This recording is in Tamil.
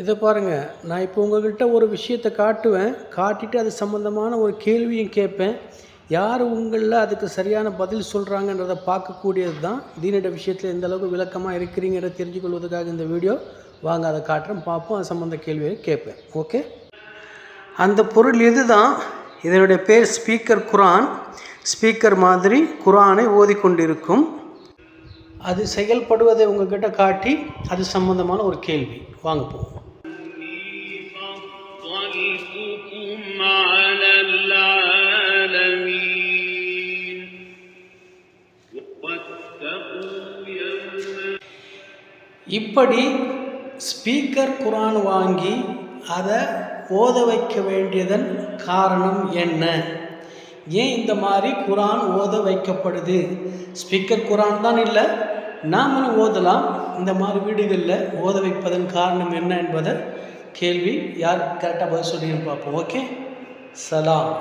இதை பாருங்கள், நான் இப்போ உங்கள்கிட்ட ஒரு விஷயத்தை காட்டுவேன், காட்டிட்டு அது சம்மந்தமான ஒரு கேள்வியும் கேட்பேன். யார் உங்களில் அதுக்கு சரியான பதில் சொல்கிறாங்கன்றதை பார்க்கக்கூடியது தான். தீனிட விஷயத்தில் எந்த அளவுக்கு விளக்கமாக இருக்கிறீங்கிறத தெரிஞ்சுக்கொள்வதற்காக இந்த வீடியோ. வாங்க அதை காட்டுறேன், பார்ப்போம், அது சம்மந்த கேள்வியை கேட்பேன். ஓகே, அந்த பொருள் எது தான்? இதனுடைய பேர் ஸ்பீக்கர் குரான். ஸ்பீக்கர் மாதிரி குரானை ஓதிக்கொண்டிருக்கும். அது செயல்படுவதை உங்கள்கிட்ட காட்டி அது சம்பந்தமான ஒரு கேள்வி. வாங்க போவோம். இப்படி ஸ்பீக்கர் குரான் வாங்கி அதை ஓத வைக்க வேண்டியதன் காரணம் என்ன? ஏன் இந்த மாதிரி குரான் ஓத வைக்கப்படுது? ஸ்பீக்கர் குரான் தான் இல்லை, நாமளும் ஓதலாம். இந்த மாதிரி வீடுகளில் ஓத வைப்பதன் காரணம் என்ன என்பதை கேள்வி யார் கரெக்டாக பதில் சொல்லின்னு பார்ப்போம். ஓகே, சலாம்.